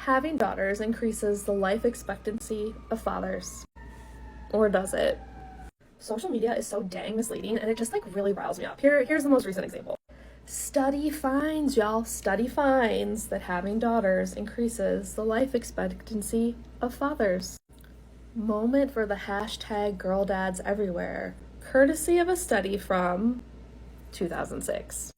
having daughters increases the life expectancy of fathers? Or does it? Social media is so dang misleading, and it just like really riles me up. Here's the most recent example. Study finds, y'all, study finds that having daughters increases the life expectancy of fathers. Moment for the hashtag Girldads everywhere, courtesy of a study from 2006.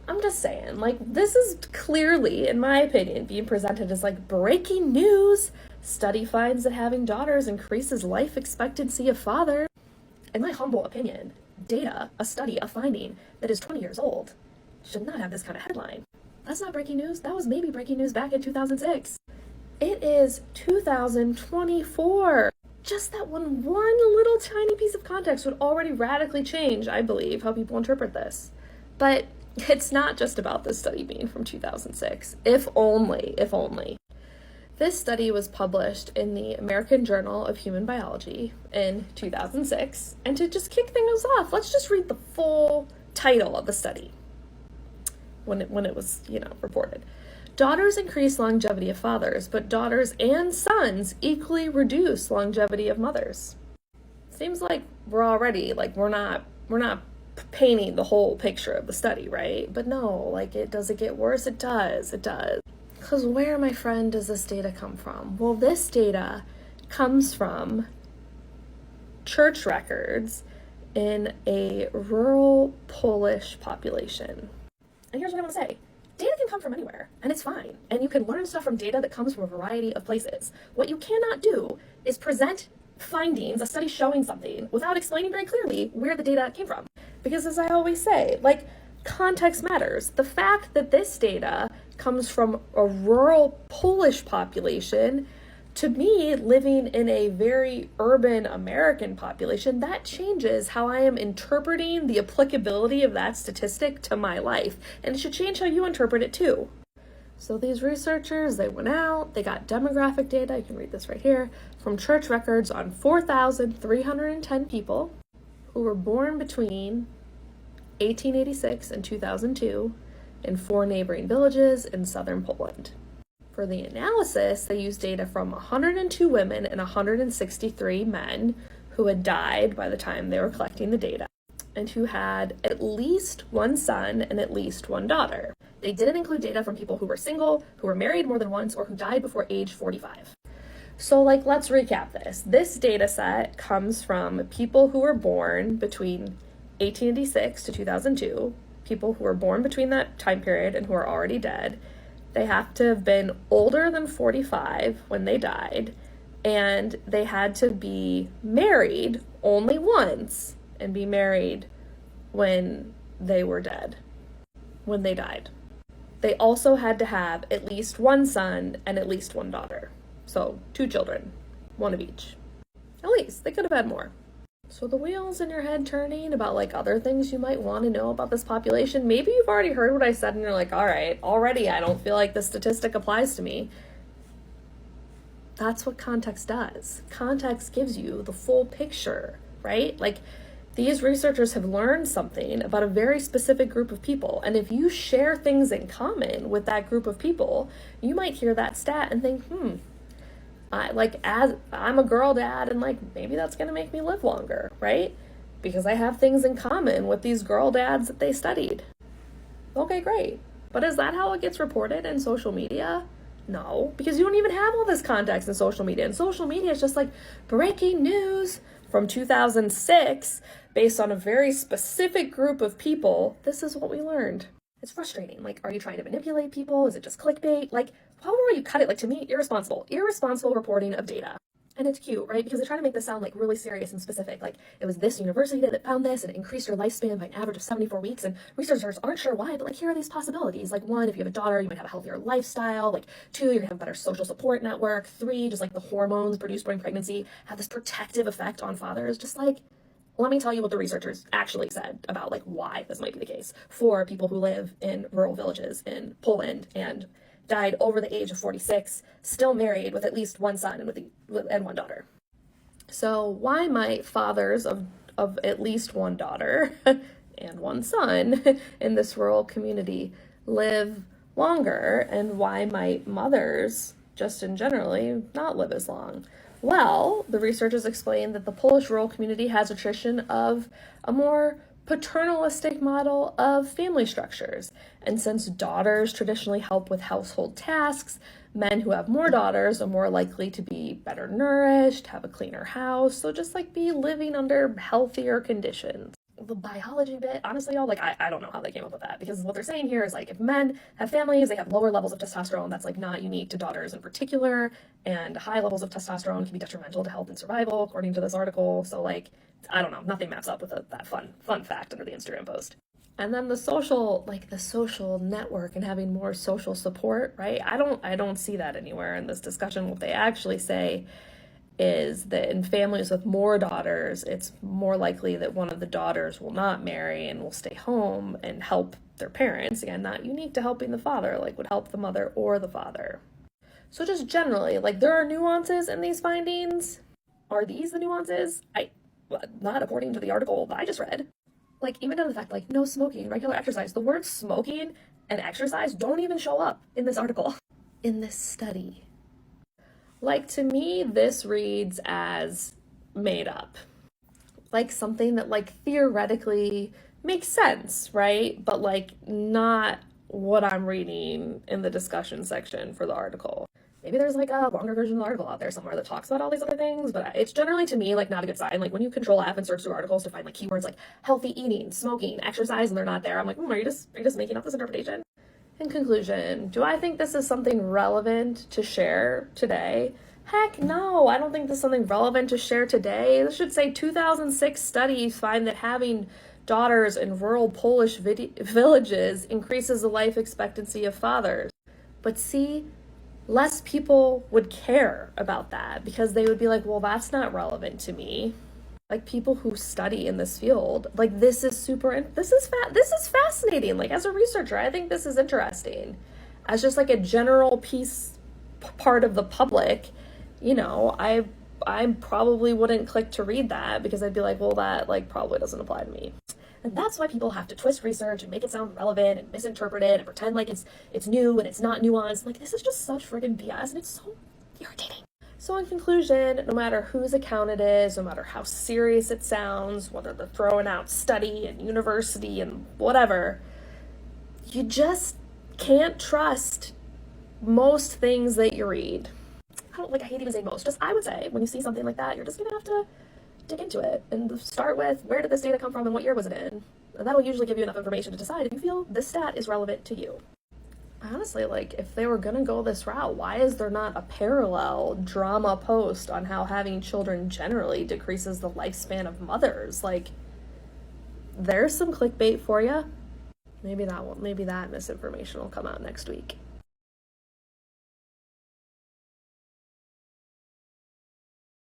I'm just saying, like, this is clearly, in my opinion, being presented as like breaking news. Study finds that having daughters increases life expectancy of father. In my humble opinion, data, a study, a finding that is 20 years old should not have this kind of headline. That's not breaking news. That was maybe breaking news back in 2006. It is 2024. Just that one little tiny piece of context would already radically change, I believe, how people interpret this. But it's not just about this study being from 2006. If only. This study was published in the American Journal of Human Biology in 2006. And to just kick things off, let's just read the full title of the study when it was, reported. Daughters increase longevity of fathers, but daughters and sons equally reduce longevity of mothers. Seems like we're already, we're not painting the whole picture of the study, right? But no, does it get worse? It does. Because where, my friend, does this data come from? Well, this data comes from church records in a rural Polish population. And here's what I'm going to say. Data can come from anywhere, and it's fine. And you can learn stuff from data that comes from a variety of places. What you cannot do is present findings, a study showing something, without explaining very clearly where the data came from. Because as I always say, context matters. The fact that this data comes from a rural Polish population, to me, living in a very urban American population, that changes how I am interpreting the applicability of that statistic to my life. And it should change how you interpret it too. So these researchers, they went out, they got demographic data, you can read this right here, from church records on 4,310 people who were born between 1886 and 2002 in 4 neighboring villages in southern Poland. For the analysis, they used data from 102 women and 163 men who had died by the time they were collecting the data, and who had at least one son and at least one daughter. They didn't include data from people who were single, who were married more than once, or who died before age 45. So let's recap this. This data set comes from people who were born between 1886 to 2002, people who were born between that time period and who are already dead. They have to have been older than 45 when they died, and they had to be married only once and be married when they were dead, when they died. They also had to have at least one son and at least one daughter. So 2 children, 1 of each. At least, they could have had more. So the wheels in your head turning about other things you might want to know about this population. Maybe you've already heard what I said and you're like, all right, already I don't feel like this statistic applies to me. That's what context does. Context gives you the full picture, right? These researchers have learned something about a very specific group of people. And if you share things in common with that group of people, you might hear that stat and think, as I'm a girl dad, and maybe that's going to make me live longer, right? Because I have things in common with these girl dads that they studied. Okay, great. But is that how it gets reported in social media? No, because you don't even have all this context in social media. And social media is just breaking news from 2006 based on a very specific group of people. This is what we learned. It's frustrating. Are you trying to manipulate people? Is it just clickbait? However you cut it, to me, irresponsible reporting of data. And it's cute, right? Because they try to make this sound really serious and specific. It was this university that found this and it increased your lifespan by an average of 74 weeks. And researchers aren't sure why, but here are these possibilities. 1, if you have a daughter, you might have a healthier lifestyle. 2, you're gonna have a better social support network. 3, just the hormones produced during pregnancy have this protective effect on fathers. Let me tell you what the researchers actually said about why this might be the case for people who live in rural villages in Poland and died over the age of 46, still married with at least one son and one daughter. So why might fathers of at least one daughter and one son in this rural community live longer, and why might mothers just in generally not live as long? Well, the researchers explained that the Polish rural community has a tradition of a more paternalistic model of family structures. And since daughters traditionally help with household tasks, men who have more daughters are more likely to be better nourished, have a cleaner house, so just like be living under healthier conditions. The biology bit, honestly, y'all, like, I don't know how they came up with that, because what they're saying here is, like, if men have families, they have lower levels of testosterone. That's, like, not unique to daughters in particular, and high levels of testosterone can be detrimental to health and survival, according to this article. So, like, I don't know, nothing maps up with that fun fact under the Instagram post. And then the social network and having more social support, right? I don't see that anywhere in this discussion. What they actually say is that in families with more daughters, it's more likely that one of the daughters will not marry and will stay home and help their parents. Again, not unique to helping the father, like would help the mother or the father. So just generally, like, there are nuances in these findings. Are these the nuances? Not according to the article that I just read. Like, even down to the fact, like, no smoking, regular exercise. The words smoking and exercise don't even show up in this article, in this study. Like, to me, this reads as made up. Like, something that, like, theoretically makes sense, right? But, like, not what I'm reading in the discussion section for the article. Maybe there's, like, a longer version of the article out there somewhere that talks about all these other things, but it's generally, to me, like, not a good sign. Like, when you Control F and search through articles to find, like, keywords like healthy eating, smoking, exercise, and they're not there, I'm like, are you just making up this interpretation? In conclusion, do I think this is something relevant to share today? Heck no, I don't think this is something relevant to share today. This should say 2006 studies find that having daughters in rural Polish villages increases the life expectancy of fathers. But see, less people would care about that because they would be like, well, that's not relevant to me. Like, people who study in this field, like, this is fascinating. Like, as a researcher, I think this is interesting. As just like a general part of the public, you know, I probably wouldn't click to read that because I'd be like, well, that, like, probably doesn't apply to me. And that's why people have to twist research and make it sound relevant and misinterpret it and pretend like it's new and it's not nuanced. Like, this is just such friggin' BS, and it's so irritating. So in conclusion, no matter whose account it is, no matter how serious it sounds, whether they're throwing out study and university and whatever, you just can't trust most things that you read. I hate even saying most, just I would say when you see something like that, you're just gonna have to dig into it and start with, where did this data come from and what year was it in? And that'll usually give you enough information to decide if you feel this stat is relevant to you. Honestly, like, if they were gonna go this route, why is there not a parallel drama post on how having children generally decreases the lifespan of mothers? Like, there's some clickbait for you. Maybe that misinformation will come out next week.